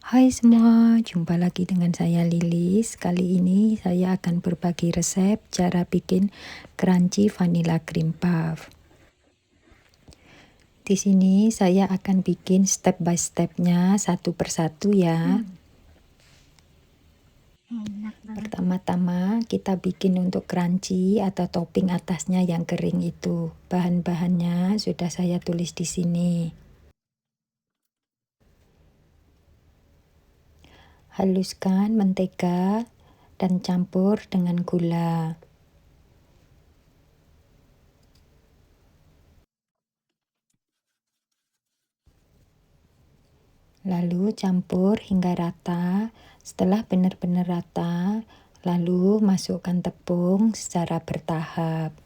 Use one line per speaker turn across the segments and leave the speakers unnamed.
Hai semua, jumpa lagi dengan saya Lilis. Kali ini saya akan berbagi resep cara bikin crunchy vanilla cream puff. Di sini saya akan bikin step by stepnya satu persatu ya. Pertama-tama kita bikin untuk crunchy atau topping atasnya yang kering itu. Bahan-bahannya sudah saya tulis di sini. Haluskan mentega dan campur dengan gula. Lalu campur hingga rata. Setelah benar-benar rata, lalu masukkan tepung secara bertahap.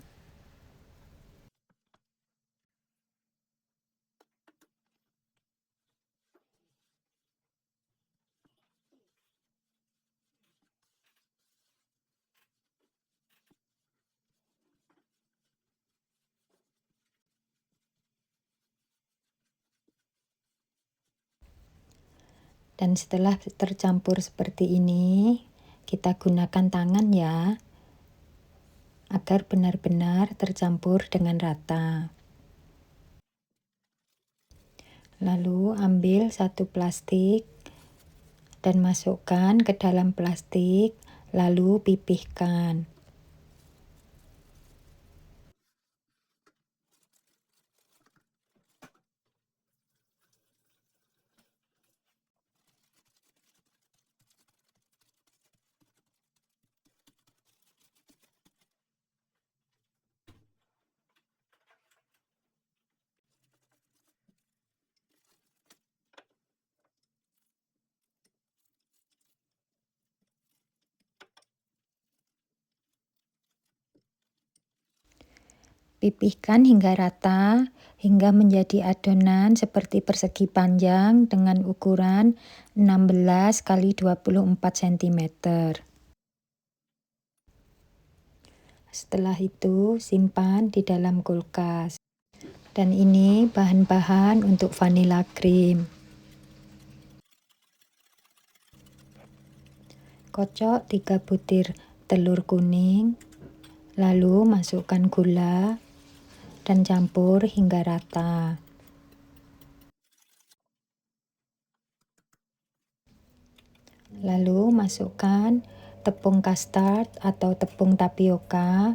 Dan setelah tercampur seperti ini, kita gunakan tangan ya, agar benar-benar tercampur dengan rata. Lalu ambil satu plastik dan masukkan ke dalam plastik, lalu pipihkan. Pipihkan hingga rata, hingga menjadi adonan seperti persegi panjang dengan ukuran 16 x 24 cm. Setelah itu, simpan di dalam kulkas. Dan ini bahan-bahan untuk vanilla cream. Kocok 3 butir telur kuning, lalu masukkan gula dan campur hingga rata. Lalu masukkan tepung custard atau tepung tapioka.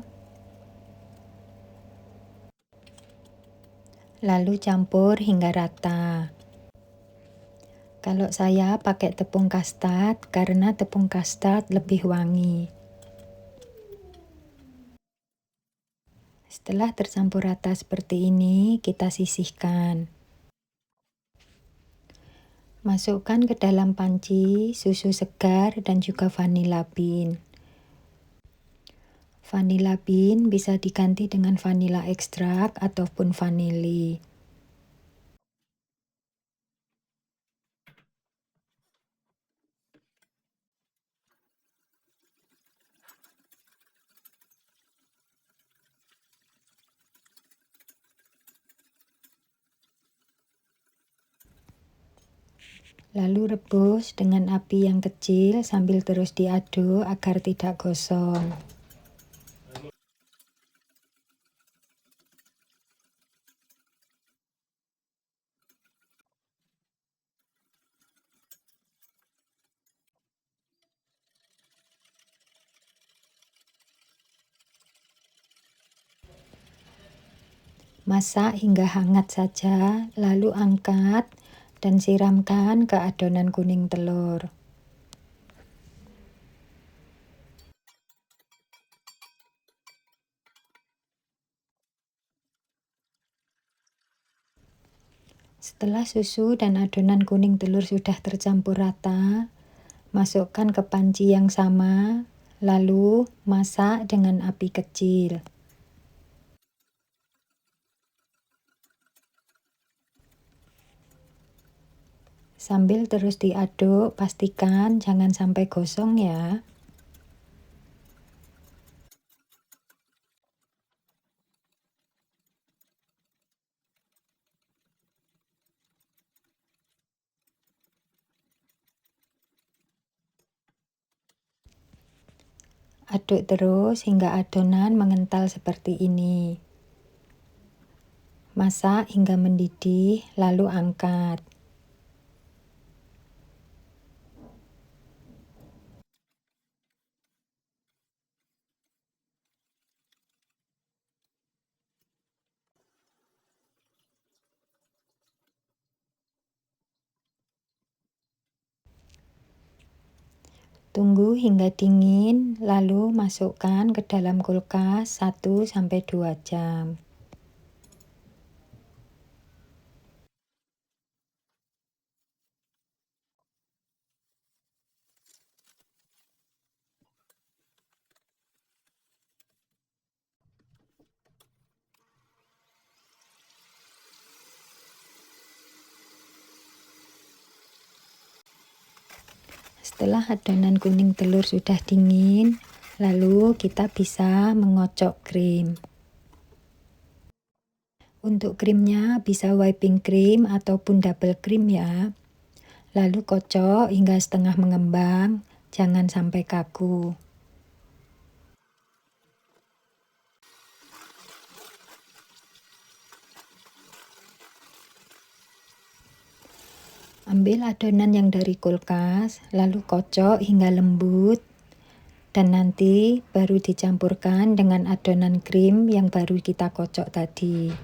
Lalu campur hingga rata. Kalau saya pakai tepung custard karena tepung custard lebih wangi. Setelah tercampur rata seperti ini, kita sisihkan. Masukkan ke dalam panci susu segar dan juga vanilla bean. Vanilla bean bisa diganti dengan vanilla ekstrak ataupun vanili. Lalu rebus dengan api yang kecil sambil terus diaduk agar tidak gosong. Masak hingga hangat saja, lalu angkat dan siramkan ke adonan kuning telur. Setelah susu dan adonan kuning telur sudah tercampur rata, masukkan ke panci yang sama, lalu masak dengan api kecil. Sambil terus diaduk, pastikan jangan sampai gosong ya. Aduk terus hingga adonan mengental seperti ini. Masak hingga mendidih, lalu angkat. Tunggu hingga dingin, lalu masukkan ke dalam kulkas 1-2 jam. Setelah adonan kuning telur sudah dingin, lalu kita bisa mengocok krim. Untuk krimnya bisa whipping cream ataupun double cream ya. Lalu kocok hingga setengah mengembang, jangan sampai kaku. Ambil adonan yang dari kulkas, lalu kocok hingga lembut, dan nanti baru dicampurkan dengan adonan krim yang baru kita kocok tadi.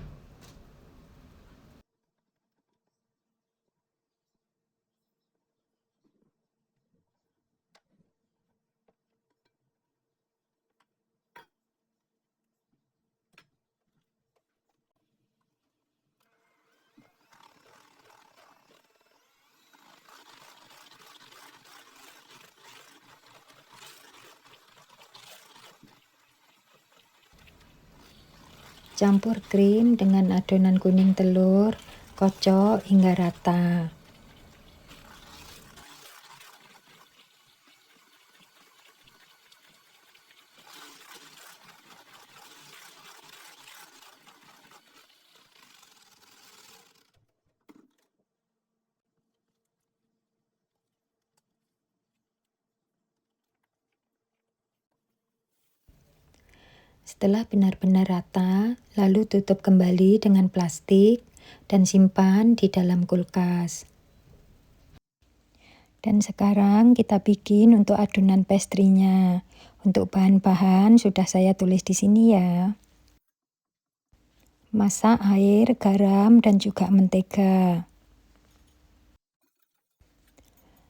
Campur krim dengan adonan kuning telur, kocok hingga rata. Setelah benar-benar rata, lalu tutup kembali dengan plastik dan simpan di dalam kulkas. Dan sekarang kita bikin untuk adonan pastrinya. Untuk bahan-bahan sudah saya tulis di sini ya. Masak air, garam, dan juga mentega.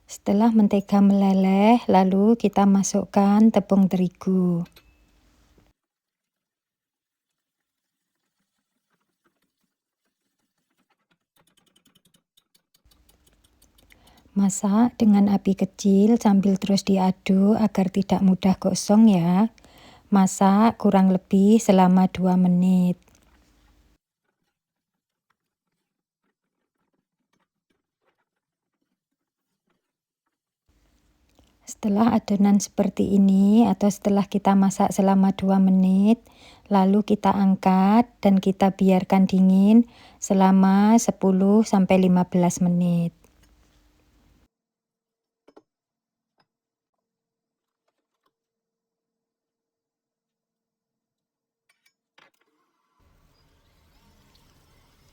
Setelah mentega meleleh, lalu kita masukkan tepung terigu. Masak dengan api kecil sambil terus diaduk agar tidak mudah gosong ya. Masak kurang lebih selama 2 menit. Setelah adonan seperti ini atau setelah kita masak selama 2 menit, lalu kita angkat dan kita biarkan dingin selama 10-15 menit.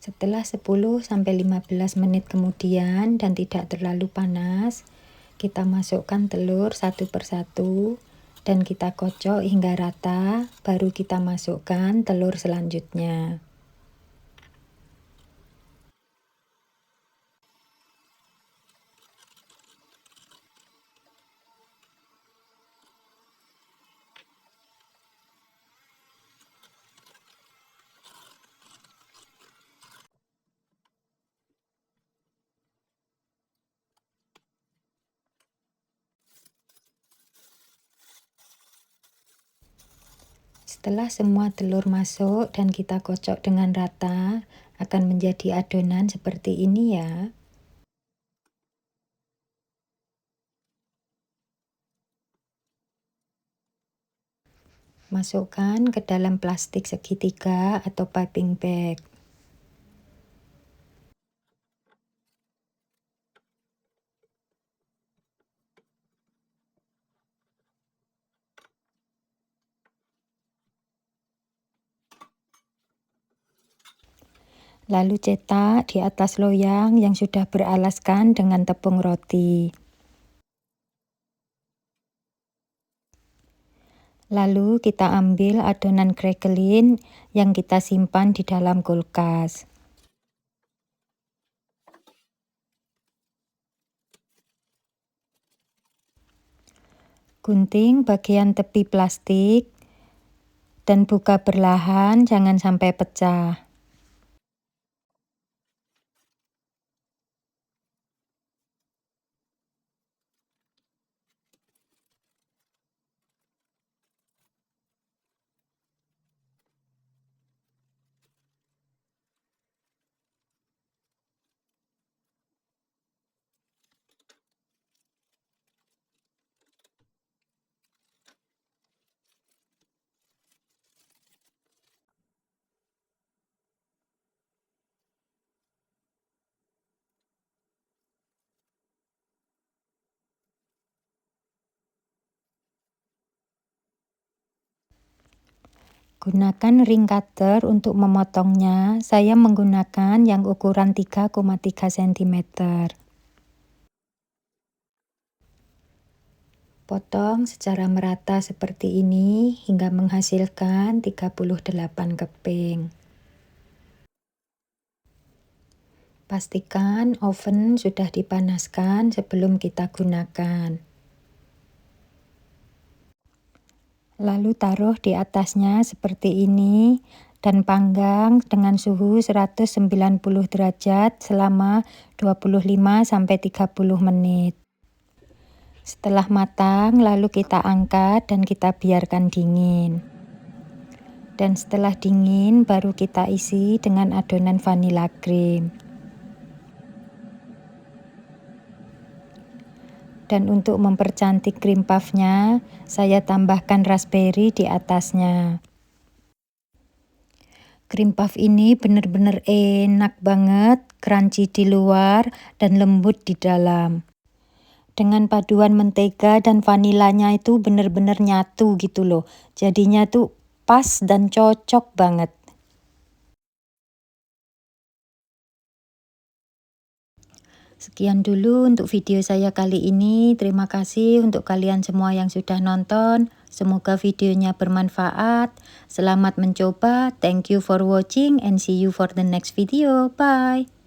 Setelah 10-15 menit kemudian dan tidak terlalu panas, kita masukkan telur satu persatu dan kita kocok hingga rata, baru kita masukkan telur selanjutnya. Setelah semua telur masuk dan kita kocok dengan rata, akan menjadi adonan seperti ini ya. Masukkan ke dalam plastik segitiga atau piping bag. Lalu cetak di atas loyang yang sudah beralaskan dengan tepung roti. Lalu kita ambil adonan crackling yang kita simpan di dalam kulkas. Gunting bagian tepi plastik dan buka perlahan, jangan sampai pecah. Gunakan ring cutter untuk memotongnya. Saya menggunakan yang ukuran 3,3 cm. Potong secara merata seperti ini hingga menghasilkan 38 keping. Pastikan oven sudah dipanaskan sebelum kita gunakan. Lalu taruh di atasnya seperti ini dan panggang dengan suhu 190 derajat selama 25-30 menit. Setelah matang, lalu kita angkat dan kita biarkan dingin. Dan setelah dingin, baru kita isi dengan adonan vanilla cream. Dan untuk mempercantik cream puff-nya, saya tambahkan raspberry di atasnya. Cream puff ini benar-benar enak banget, crunchy di luar dan lembut di dalam. Dengan paduan mentega dan vanilanya itu benar-benar nyatu gitu loh. Jadinya tuh pas dan cocok banget. Sekian dulu untuk video saya kali ini. Terima kasih untuk kalian semua yang sudah nonton. Semoga videonya bermanfaat. Selamat mencoba. Thank you for watching and see you for the next video. Bye.